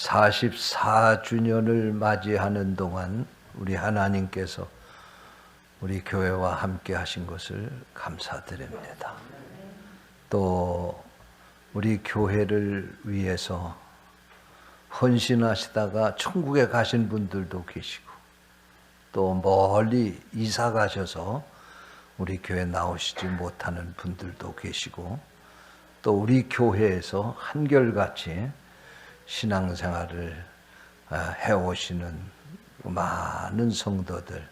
44주년을 맞이하는 동안 우리 하나님께서 우리 교회와 함께 하신 것을 감사드립니다. 또 우리 교회를 위해서 헌신하시다가 천국에 가신 분들도 계시고, 또 멀리 이사 가셔서 우리 교회 나오시지 못하는 분들도 계시고, 또 우리 교회에서 한결같이 신앙생활을 해오시는 많은 성도들,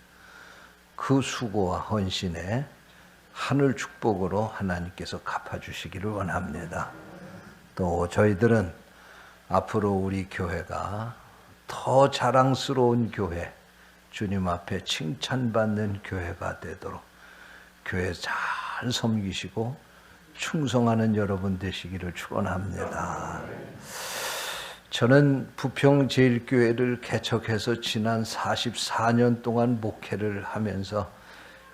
그 수고와 헌신에 하늘 축복으로 하나님께서 갚아주시기를 원합니다. 또 저희들은 앞으로 우리 교회가 더 자랑스러운 교회, 주님 앞에 칭찬받는 교회가 되도록 교회 잘 섬기시고 충성하는 여러분 되시기를 축원합니다. 저는 부평제일교회를 개척해서 지난 44년 동안 목회를 하면서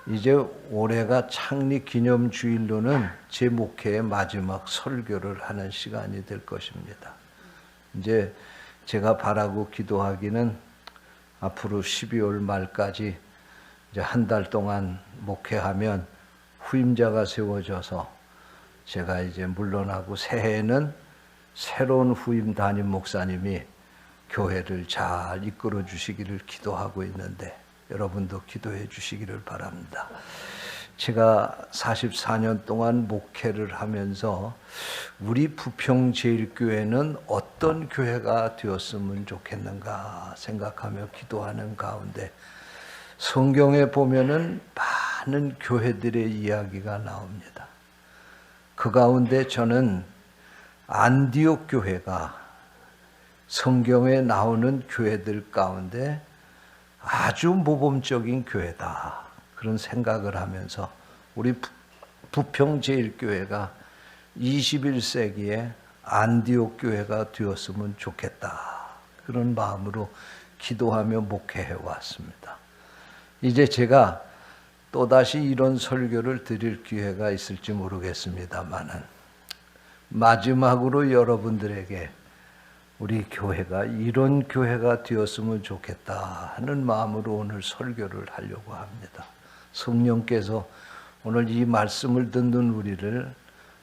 이제 올해가 창립기념주일로는 제 목회의 마지막 설교를 하는 시간이 될 것입니다. 이제 제가 바라고 기도하기는 앞으로 12월 말까지 이제 한 달 동안 목회하면 후임자가 세워져서 제가 이제 물러나고 새해에는 새로운 후임 담임 목사님이 교회를 잘 이끌어 주시기를 기도하고 있는데 여러분도 기도해 주시기를 바랍니다. 제가 44년 동안 목회를 하면서 우리 부평제일교회는 어떤 교회가 되었으면 좋겠는가 생각하며 기도하는 가운데 성경에 보면은 많은 교회들의 이야기가 나옵니다. 그 가운데 저는 안디옥 교회가 성경에 나오는 교회들 가운데 아주 모범적인 교회다, 그런 생각을 하면서 우리 부평제일교회가 21세기에 안디옥 교회가 되었으면 좋겠다, 그런 마음으로 기도하며 목회해 왔습니다. 이제 제가 또다시 이런 설교를 드릴 기회가 있을지 모르겠습니다만은 마지막으로 여러분들에게 우리 교회가 이런 교회가 되었으면 좋겠다 하는 마음으로 오늘 설교를 하려고 합니다. 성령께서 오늘 이 말씀을 듣는 우리를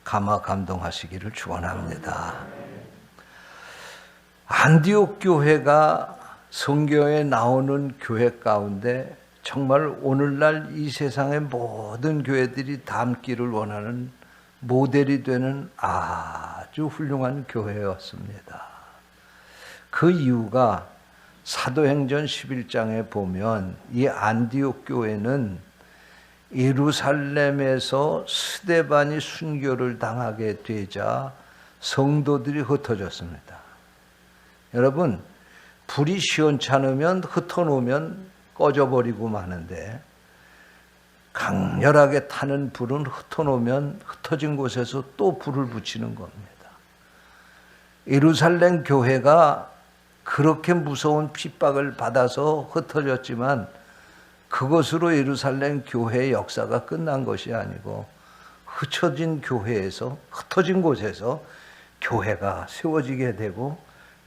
감화 감동하시기를 축원합니다. 안디옥 교회가 성경에 나오는 교회 가운데 정말 오늘날 이 세상의 모든 교회들이 닮기를 원하는 모델이 되는 아주 훌륭한 교회였습니다. 그 이유가 사도행전 11장에 보면 이 안디옥 교회는 예루살렘에서 스데반이 순교를 당하게 되자 성도들이 흩어졌습니다. 여러분, 불이 시원찮으면 흩어놓으면 꺼져버리고 마는데 강렬하게 타는 불은 흩어놓으면 흩어진 곳에서 또 불을 붙이는 겁니다. 예루살렘 교회가 그렇게 무서운 핍박을 받아서 흩어졌지만 그것으로 예루살렘 교회의 역사가 끝난 것이 아니고 흩어진 교회에서, 흩어진 곳에서 교회가 세워지게 되고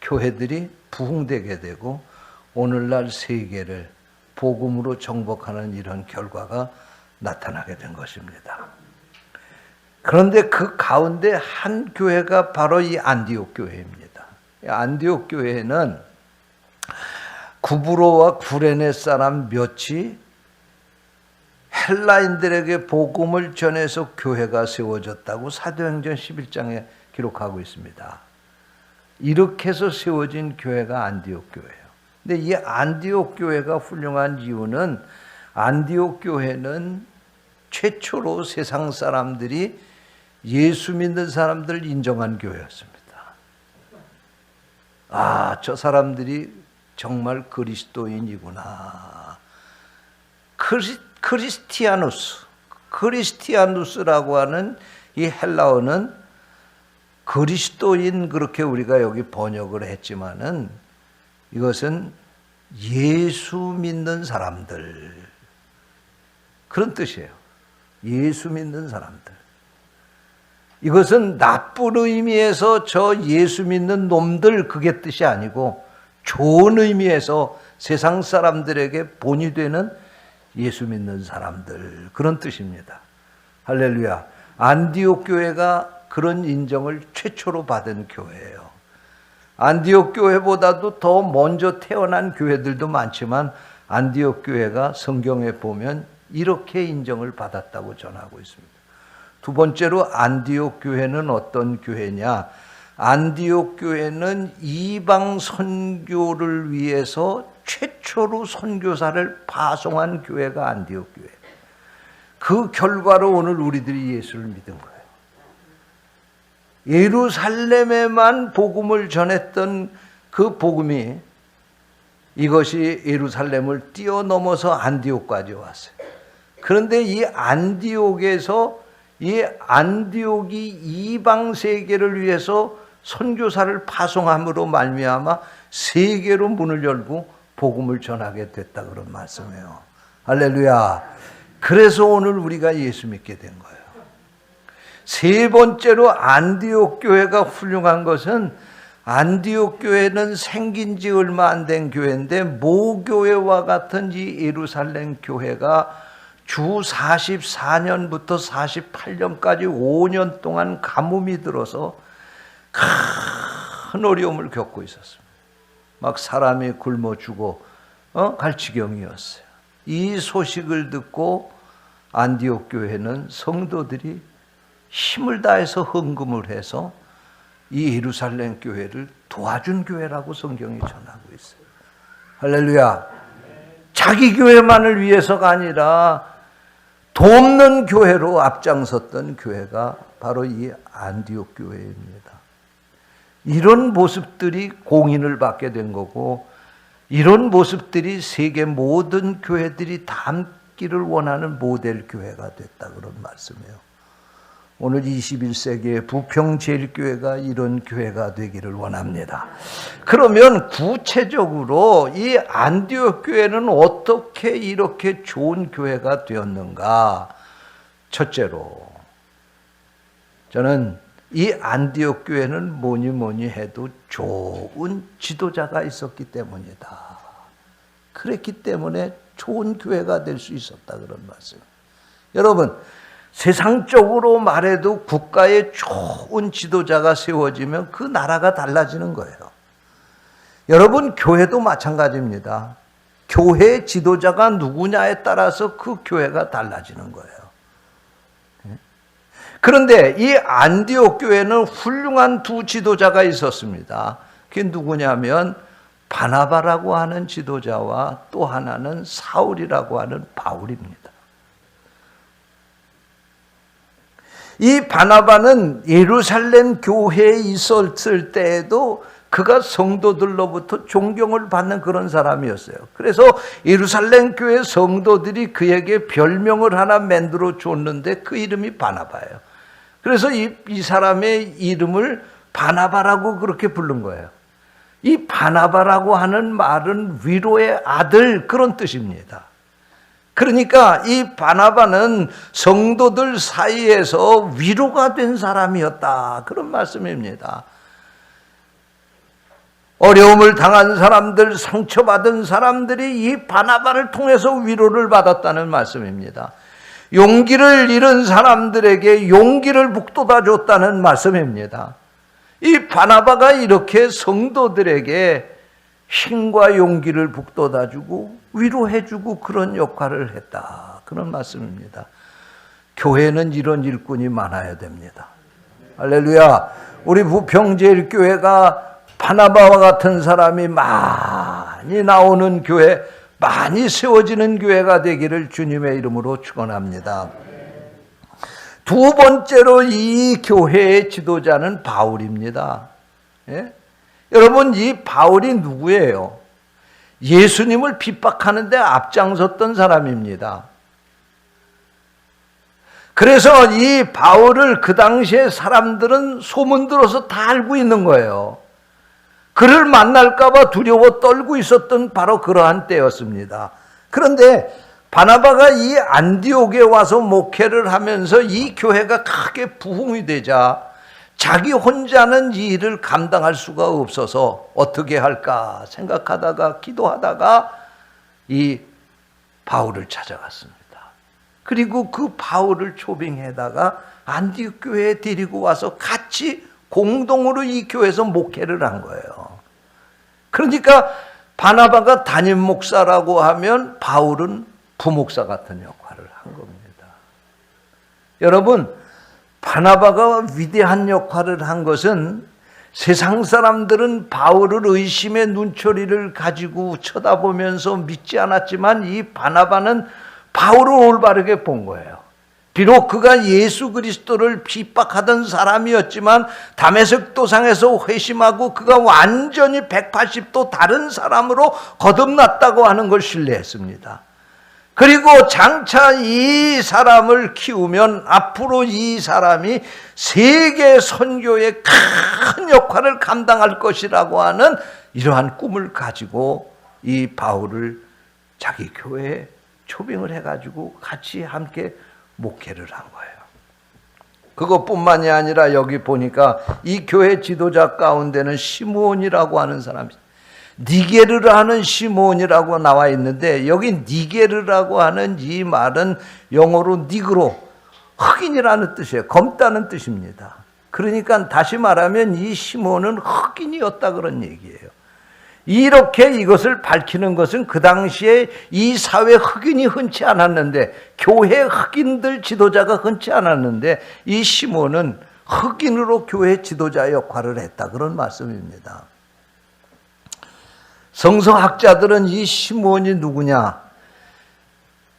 교회들이 부흥되게 되고 오늘날 세계를 복음으로 정복하는 이런 결과가 나타나게 된 것입니다. 그런데 그 가운데 한 교회가 바로 이 안디옥 교회입니다. 안디옥 교회는 구브로와 구레네 사람 몇이 헬라인들에게 복음을 전해서 교회가 세워졌다고 사도행전 11장에 기록하고 있습니다. 이렇게 해서 세워진 교회가 안디옥 교회예요. 근데 이 안디옥 교회가 훌륭한 이유는 안디옥 교회는 최초로 세상 사람들이 예수 믿는 사람들을 인정한 교회였습니다. 아, 저 사람들이 정말 그리스도인이구나. 크리스티아누스라고 하는 이 헬라어는 그리스도인, 그렇게 우리가 여기 번역을 했지만은 이것은 예수 믿는 사람들, 그런 뜻이에요. 예수 믿는 사람들. 이것은 나쁜 의미에서 저 예수 믿는 놈들 그게 뜻이 아니고 좋은 의미에서 세상 사람들에게 본이 되는 예수 믿는 사람들, 그런 뜻입니다. 할렐루야. 안디옥 교회가 그런 인정을 최초로 받은 교회예요. 안디옥 교회보다도 더 먼저 태어난 교회들도 많지만 안디옥 교회가 성경에 보면 이렇게 인정을 받았다고 전하고 있습니다. 두 번째로 안디옥 교회는 어떤 교회냐? 안디옥 교회는 이방 선교를 위해서 최초로 선교사를 파송한 교회가 안디옥 교회. 그 결과로 오늘 우리들이 예수를 믿은 거예요. 예루살렘에만 복음을 전했던 그 복음이 이것이 예루살렘을 뛰어넘어서 안디옥까지 왔어요. 그런데 이 안디옥에서 이 안디옥이 이방 세계를 위해서 선교사를 파송함으로 말미암아 세계로 문을 열고 복음을 전하게 됐다 그런 말씀이에요. 할렐루야. 그래서 오늘 우리가 예수 믿게 된 거예요. 세 번째로 안디옥 교회가 훌륭한 것은 안디옥 교회는 생긴 지 얼마 안 된 교회인데 모교회와 같은 이 예루살렘 교회가 주 44년부터 48년까지 5년 동안 가뭄이 들어서 큰 어려움을 겪고 있었습니다. 막 사람이 굶어 죽어 갈 지경이었어요. 이 소식을 듣고 안디옥 교회는 성도들이 힘을 다해서 헌금을 해서 이 예루살렘 교회를 도와준 교회라고 성경이 전하고 있어요. 할렐루야. 자기 교회만을 위해서가 아니라 돕는 교회로 앞장섰던 교회가 바로 이 안디옥 교회입니다. 이런 모습들이 공인을 받게 된 거고 이런 모습들이 세계 모든 교회들이 담기를 원하는 모델 교회가 됐다 그런 말씀이에요. 오늘 21세기의 부평제일교회가 이런 교회가 되기를 원합니다. 그러면 구체적으로 이 안디옥 교회는 어떻게 이렇게 좋은 교회가 되었는가? 첫째로 저는 이 안디옥 교회는 뭐니 해도 좋은 지도자가 있었기 때문이다. 그랬기 때문에 좋은 교회가 될 수 있었다 그런 말씀. 여러분, 세상적으로 말해도 국가에 좋은 지도자가 세워지면 그 나라가 달라지는 거예요. 여러분, 교회도 마찬가지입니다. 교회 지도자가 누구냐에 따라서 그 교회가 달라지는 거예요. 그런데 이 안디옥 교회는 훌륭한 두 지도자가 있었습니다. 그게 누구냐면 바나바라고 하는 지도자와 또 하나는 사울이라고 하는 바울입니다. 이 바나바는 예루살렘 교회에 있었을 때에도 그가 성도들로부터 존경을 받는 그런 사람이었어요. 그래서 예루살렘 교회 성도들이 그에게 별명을 하나 만들어 줬는데 그 이름이 바나바예요. 그래서 이 사람의 이름을 바나바라고 그렇게 부른 거예요. 이 바나바라고 하는 말은 위로의 아들 그런 뜻입니다. 그러니까 이 바나바는 성도들 사이에서 위로가 된 사람이었다 그런 말씀입니다. 어려움을 당한 사람들, 상처받은 사람들이 이 바나바를 통해서 위로를 받았다는 말씀입니다. 용기를 잃은 사람들에게 용기를 북돋아 줬다는 말씀입니다. 이 바나바가 이렇게 성도들에게 힘과 용기를 북돋아 주고 위로해 주고 그런 역할을 했다 그런 말씀입니다. 교회는 이런 일꾼이 많아야 됩니다. 할렐루야. 우리 부평제일교회가 바나바와 같은 사람이 많이 나오는 교회, 많이 세워지는 교회가 되기를 주님의 이름으로 축원합니다. 두 번째로 이 교회의 지도자는 바울입니다. 예? 여러분, 이 바울이 누구예요? 예수님을 핍박하는데 앞장섰던 사람입니다. 그래서 이 바울을 그 당시에 사람들은 소문 들어서 다 알고 있는 거예요. 그를 만날까 봐 두려워 떨고 있었던 바로 그러한 때였습니다. 그런데 바나바가 이 안디옥에 와서 목회를 하면서 이 교회가 크게 부흥이 되자 자기 혼자는 이 일을 감당할 수가 없어서 어떻게 할까 생각하다가 기도하다가 이 바울을 찾아갔습니다. 그리고 그 바울을 초빙해다가 안디옥 교회에 데리고 와서 같이 공동으로 이 교회에서 목회를 한 거예요. 그러니까 바나바가 담임 목사라고 하면 바울은 부목사 같은 역할을 한 겁니다. 여러분, 바나바가 위대한 역할을 한 것은 세상 사람들은 바울을 의심의 눈초리를 가지고 쳐다보면서 믿지 않았지만 이 바나바는 바울을 올바르게 본 거예요. 비록 그가 예수 그리스도를 핍박하던 사람이었지만 다메섹 도상에서 회심하고 그가 완전히 180도 다른 사람으로 거듭났다고 하는 걸 신뢰했습니다. 그리고 장차 이 사람을 키우면 앞으로 이 사람이 세계 선교의 큰 역할을 감당할 것이라고 하는 이러한 꿈을 가지고 이 바울을 자기 교회에 초빙을 해가지고 같이 함께 목회를 한 거예요. 그것뿐만이 아니라 여기 보니까 이 교회 지도자 가운데는 시므온이라고 하는 사람이 니게르라는 시므온이라고 나와 있는데 여기 니게르라고 하는 이 말은 영어로 니그로 흑인이라는 뜻이에요. 검다는 뜻입니다. 그러니까 다시 말하면 이 시므온은 흑인이었다 그런 얘기예요. 이렇게 이것을 밝히는 것은 그 당시에 이 사회 흑인이 흔치 않았는데 교회 흑인들 지도자가 흔치 않았는데 이 시므온은 흑인으로 교회 지도자 역할을 했다 그런 말씀입니다. 성서학자들은 이 시므온이 누구냐?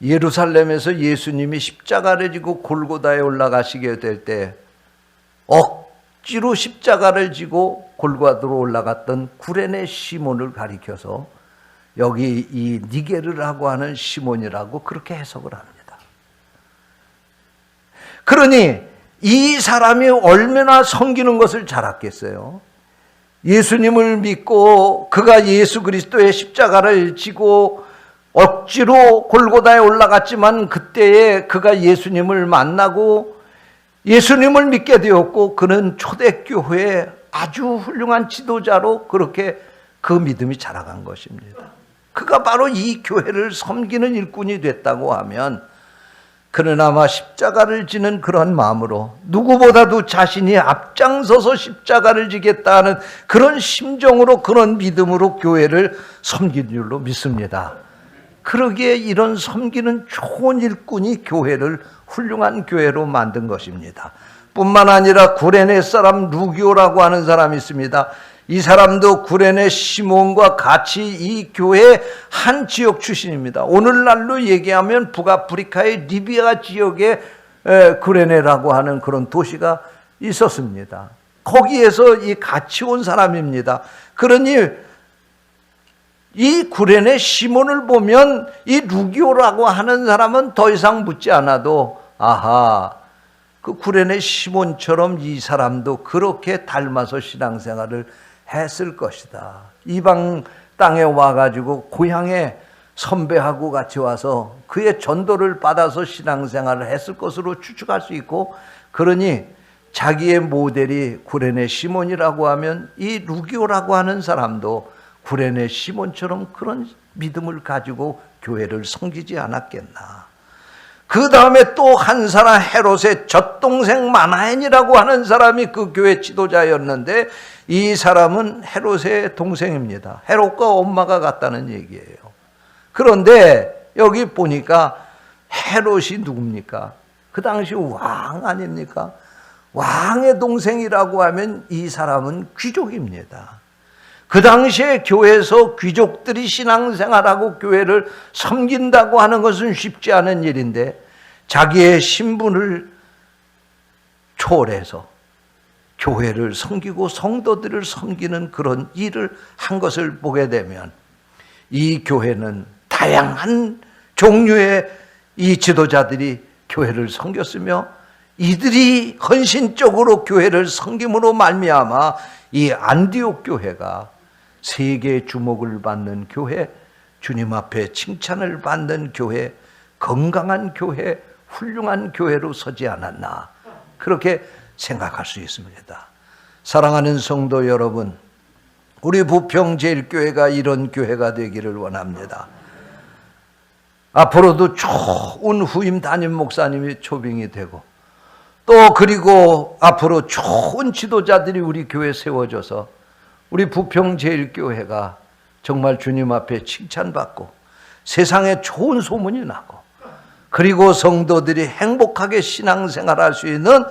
예루살렘에서 예수님이 십자가를 지고 골고다에 올라가시게 될 때 억지로 십자가를 지고 골고다로 올라갔던 구레네 시몬을 가리켜서 여기 이 니게르라고 하는 시몬이라고 그렇게 해석을 합니다. 그러니 이 사람이 얼마나 섬기는 것을 잘 알겠어요. 예수님을 믿고 그가 예수 그리스도의 십자가를 지고 억지로 골고다에 올라갔지만 그때에 그가 예수님을 만나고 예수님을 믿게 되었고 그는 초대교회의 아주 훌륭한 지도자로 그렇게 그 믿음이 자라간 것입니다. 그가 바로 이 교회를 섬기는 일꾼이 됐다고 하면 그는 아마 십자가를 지는 그런 마음으로 누구보다도 자신이 앞장서서 십자가를 지겠다는 그런 심정으로 그런 믿음으로 교회를 섬긴 줄로 믿습니다. 그러기에 이런 섬기는 좋은 일꾼이 교회를 훌륭한 교회로 만든 것입니다. 뿐만 아니라 구레네 사람 루기오라고 하는 사람이 있습니다. 이 사람도 구레네 시몬과 같이 이 교회의 한 지역 출신입니다. 오늘날로 얘기하면 북아프리카의 리비아 지역에 구레네라고 하는 그런 도시가 있었습니다. 거기에서 이 같이 온 사람입니다. 그러니 이 구레네 시몬을 보면 이 루기오라고 하는 사람은 더 이상 묻지 않아도 아하, 그 구레네 시몬처럼 이 사람도 그렇게 닮아서 신앙생활을 했을 것이다. 이방 땅에 와가지고 고향에 선배하고 같이 와서 그의 전도를 받아서 신앙생활을 했을 것으로 추측할 수 있고, 그러니 자기의 모델이 구레네 시몬이라고 하면 이 루기오라고 하는 사람도 구레네 시몬처럼 그런 믿음을 가지고 교회를 섬기지 않았겠나. 그 다음에 또 한 사람, 헤롯의 젖동생 마나엔이라고 하는 사람이 그 교회 지도자였는데 이 사람은 헤롯의 동생입니다. 헤롯과 엄마가 같다는 얘기예요. 그런데 여기 보니까 헤롯이 누굽니까? 그 당시 왕 아닙니까? 왕의 동생이라고 하면 이 사람은 귀족입니다. 그 당시에 교회에서 귀족들이 신앙생활하고 교회를 섬긴다고 하는 것은 쉽지 않은 일인데 자기의 신분을 초월해서 교회를 섬기고 성도들을 섬기는 그런 일을 한 것을 보게 되면 이 교회는 다양한 종류의 이 지도자들이 교회를 섬겼으며 이들이 헌신적으로 교회를 섬김으로 말미암아 이 안디옥 교회가 세계의 주목을 받는 교회, 주님 앞에 칭찬을 받는 교회, 건강한 교회, 훌륭한 교회로 서지 않았나, 그렇게 생각할 수 있습니다. 사랑하는 성도 여러분, 우리 부평제일교회가 이런 교회가 되기를 원합니다. 앞으로도 좋은 후임 담임 목사님이 초빙이 되고, 또 그리고 앞으로 좋은 지도자들이 우리 교회에 세워져서 우리 부평제일교회가 정말 주님 앞에 칭찬받고 세상에 좋은 소문이 나고, 그리고 성도들이 행복하게 신앙생활할 수 있는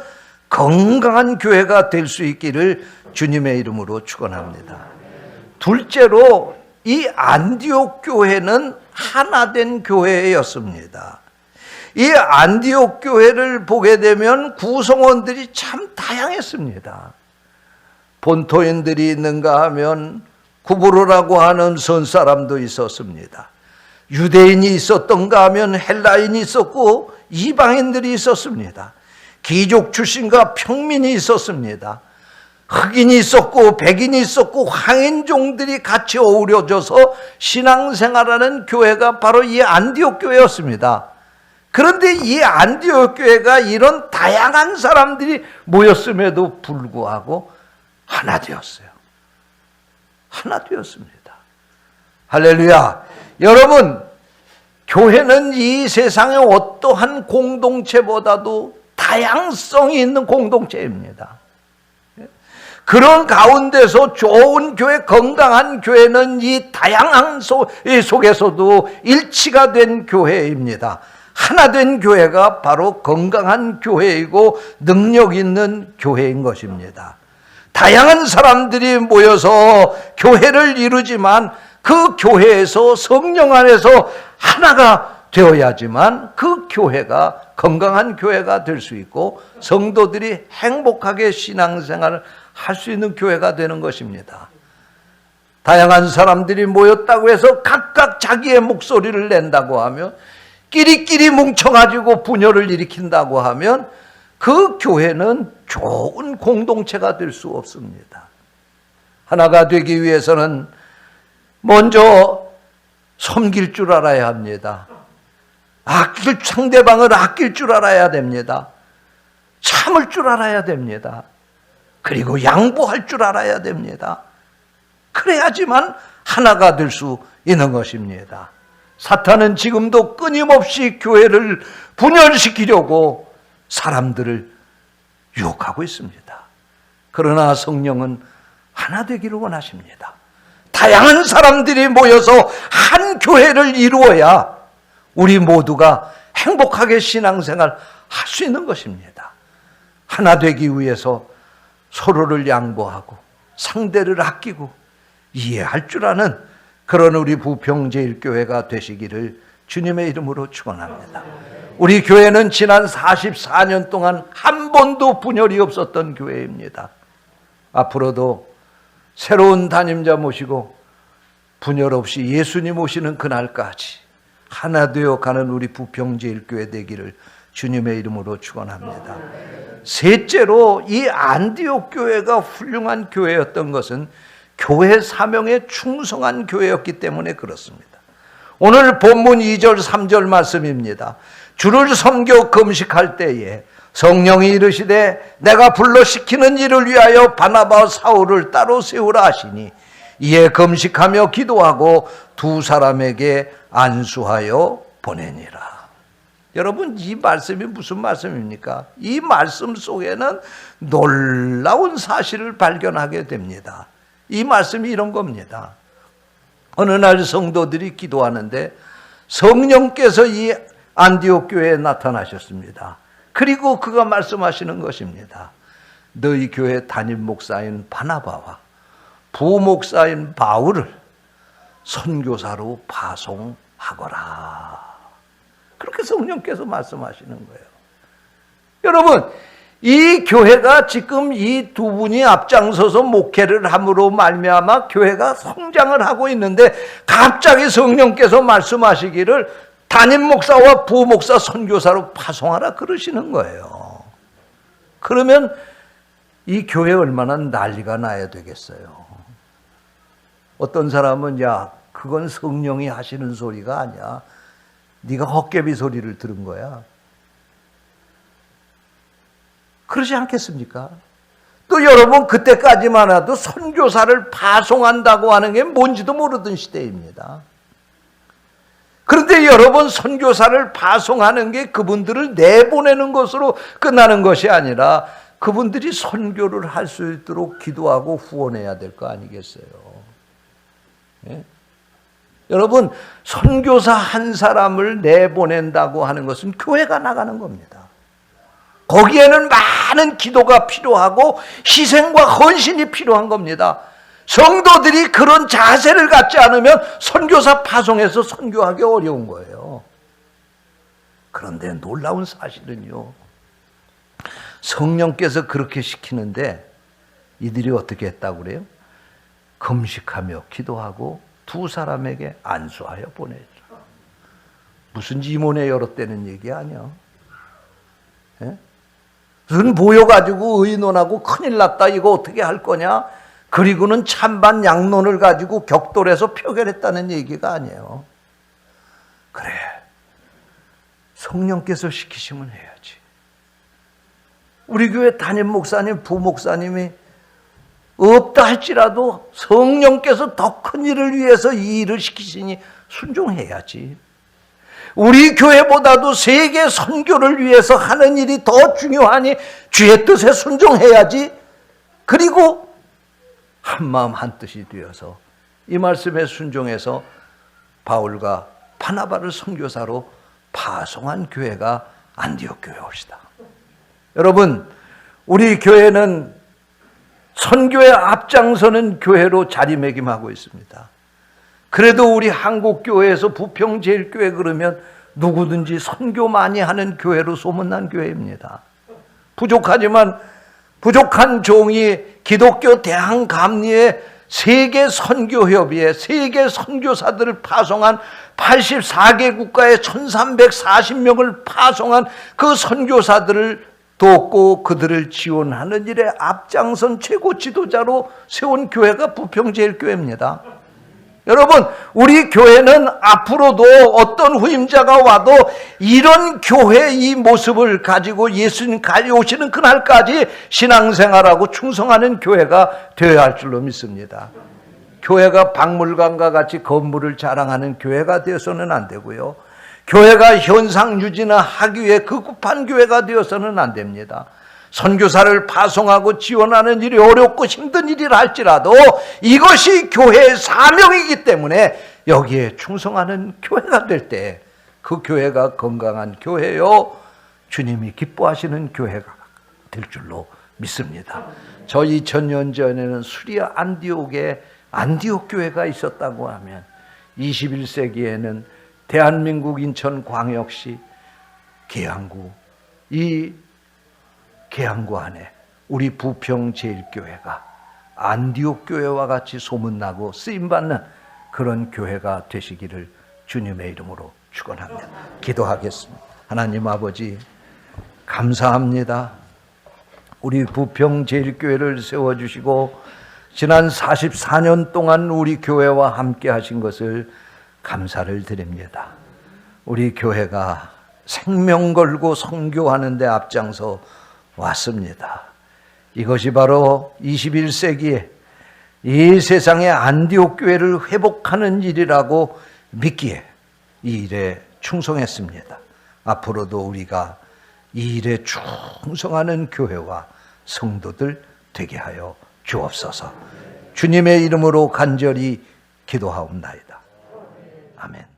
건강한 교회가 될 수 있기를 주님의 이름으로 축원합니다. 둘째로, 이 안디옥 교회는 하나된 교회였습니다. 이 안디옥 교회를 보게 되면 구성원들이 참 다양했습니다. 본토인들이 있는가 하면 구브로라고 하는 선사람도 있었습니다. 유대인이 있었던가 하면 헬라인이 있었고 이방인들이 있었습니다. 귀족 출신과 평민이 있었습니다. 흑인이 있었고 백인이 있었고 황인종들이 같이 어우러져서 신앙생활하는 교회가 바로 이 안디옥 교회였습니다. 그런데 이 안디옥 교회가 이런 다양한 사람들이 모였음에도 불구하고 하나 되었어요. 하나 되었습니다. 할렐루야. 여러분, 교회는 이 세상의 어떠한 공동체보다도 다양성이 있는 공동체입니다. 그런 가운데서 좋은 교회, 건강한 교회는 이 다양한 속에서도 일치가 된 교회입니다. 하나 된 교회가 바로 건강한 교회이고 능력 있는 교회인 것입니다. 다양한 사람들이 모여서 교회를 이루지만 그 교회에서 성령 안에서 하나가 되어야지만 그 교회가 건강한 교회가 될 수 있고 성도들이 행복하게 신앙생활을 할 수 있는 교회가 되는 것입니다. 다양한 사람들이 모였다고 해서 각각 자기의 목소리를 낸다고 하면, 끼리끼리 뭉쳐가지고 분열을 일으킨다고 하면 그 교회는 좋은 공동체가 될 수 없습니다. 하나가 되기 위해서는 먼저 섬길 줄 알아야 합니다. 상대방을 아낄 줄 알아야 됩니다. 참을 줄 알아야 됩니다. 그리고 양보할 줄 알아야 됩니다. 그래야지만 하나가 될 수 있는 것입니다. 사탄은 지금도 끊임없이 교회를 분열시키려고 사람들을 유혹하고 있습니다. 그러나 성령은 하나 되기를 원하십니다. 다양한 사람들이 모여서 한 교회를 이루어야 우리 모두가 행복하게 신앙생활 할 수 있는 것입니다. 하나 되기 위해서 서로를 양보하고 상대를 아끼고 이해할 줄 아는 그런 우리 부평제일교회가 되시기를 주님의 이름으로 축원합니다. 우리 교회는 지난 44년 동안 한 번도 분열이 없었던 교회입니다. 앞으로도 새로운 담임자 모시고 분열 없이 예수님 오시는 그날까지 하나 되어 가는 우리 부평제일교회 되기를 주님의 이름으로 축원합니다. 셋째로, 이 안디옥 교회가 훌륭한 교회였던 것은 교회 사명에 충성한 교회였기 때문에 그렇습니다. 오늘 본문 2절 3절 말씀입니다. 주를 섬겨 금식할 때에 성령이 이르시되 내가 불러 시키는 일을 위하여 바나바와 사울을 따로 세우라 하시니 이에 금식하며 기도하고 두 사람에게 안수하여 보내니라. 여러분, 이 말씀이 무슨 말씀입니까? 이 말씀 속에는 놀라운 사실을 발견하게 됩니다. 이 말씀이 이런 겁니다. 어느 날 성도들이 기도하는데 성령께서 이 안디옥 교회에 나타나셨습니다. 그리고 그가 말씀하시는 것입니다. 너희 교회 담임 목사인 바나바와 부목사인 바울을 선교사로 파송하거라. 그렇게 성령께서 말씀하시는 거예요. 여러분, 이 교회가 지금 이 두 분이 앞장서서 목회를 함으로 말미암아 교회가 성장을 하고 있는데 갑자기 성령께서 말씀하시기를 담임 목사와 부목사 선교사로 파송하라 그러시는 거예요. 그러면 이 교회 얼마나 난리가 나야 되겠어요. 어떤 사람은 야, 그건 성령이 하시는 소리가 아니야. 네가 헛개비 소리를 들은 거야. 그러지 않겠습니까? 또 여러분, 그때까지만 해도 선교사를 파송한다고 하는 게 뭔지도 모르던 시대입니다. 그런데 여러분, 선교사를 파송하는 게 그분들을 내보내는 것으로 끝나는 것이 아니라 그분들이 선교를 할 수 있도록 기도하고 후원해야 될 거 아니겠어요? 예? 여러분, 선교사 한 사람을 내보낸다고 하는 것은 교회가 나가는 겁니다. 거기에는 많은 기도가 필요하고 희생과 헌신이 필요한 겁니다. 성도들이 그런 자세를 갖지 않으면 선교사 파송해서 선교하기 어려운 거예요. 그런데 놀라운 사실은요, 성령께서 그렇게 시키는데 이들이 어떻게 했다고 그래요? 금식하며 기도하고 두 사람에게 안수하여 보내죠. 무슨 지문에 열었다는 얘기 아니야? 예? 무슨 모여가지고 의논하고 큰일 났다, 이거 어떻게 할 거냐? 그리고는 찬반 양론을 가지고 격돌해서 표결했다는 얘기가 아니에요. 그래, 성령께서 시키시면 해야지. 우리 교회 담임 목사님, 부목사님이 없다 할지라도 성령께서 더 큰 일을 위해서 이 일을 시키시니 순종해야지. 우리 교회보다도 세계 선교를 위해서 하는 일이 더 중요하니 주의 뜻에 순종해야지. 그리고 한마음 한뜻이 되어서 이 말씀에 순종해서 바울과 바나바를 선교사로 파송한 교회가 안디옥 교회입니다. 여러분, 우리 교회는 선교에 앞장서는 교회로 자리매김하고 있습니다. 그래도 우리 한국교회에서 부평제일교회 그러면 누구든지 선교 많이 하는 교회로 소문난 교회입니다. 부족하지만 부족한 종이 기독교 대한감리의 세계 선교협의회, 세계 선교사들을 파송한 84개 국가에 1340명을 파송한 그 선교사들을 돕고 그들을 지원하는 일에 앞장선 최고 지도자로 세운 교회가 부평제일교회입니다. 여러분, 우리 교회는 앞으로도 어떤 후임자가 와도 이런 교회의 이 모습을 가지고 예수님 오시는 그날까지 신앙생활하고 충성하는 교회가 되어야 할 줄로 믿습니다. 교회가 박물관과 같이 건물을 자랑하는 교회가 되어서는 안 되고요, 교회가 현상 유지나 하기 위해 급급한 교회가 되어서는 안 됩니다. 선교사를 파송하고 지원하는 일이 어렵고 힘든 일이라 할지라도 이것이 교회의 사명이기 때문에 여기에 충성하는 교회가 될 때 그 교회가 건강한 교회요, 주님이 기뻐하시는 교회가 될 줄로 믿습니다. 저 2000년 전에는 수리아 안디옥에 안디옥 교회가 있었다고 하면 21세기에는 대한민국 인천광역시 계양구, 이 계양구 안에 우리 부평제일교회가 안디옥 교회와 같이 소문나고 쓰임받는 그런 교회가 되시기를 주님의 이름으로 축원합니다. 기도하겠습니다. 하나님 아버지, 감사합니다. 우리 부평제일교회를 세워주시고 지난 44년 동안 우리 교회와 함께 하신 것을 감사를 드립니다. 우리 교회가 생명 걸고 선교하는 데 앞장서 왔습니다. 이것이 바로 21세기에 이 세상의 안디옥 교회를 회복하는 일이라고 믿기에 이 일에 충성했습니다. 앞으로도 우리가 이 일에 충성하는 교회와 성도들 되게 하여 주옵소서. 주님의 이름으로 간절히 기도하옵나이다. 아멘.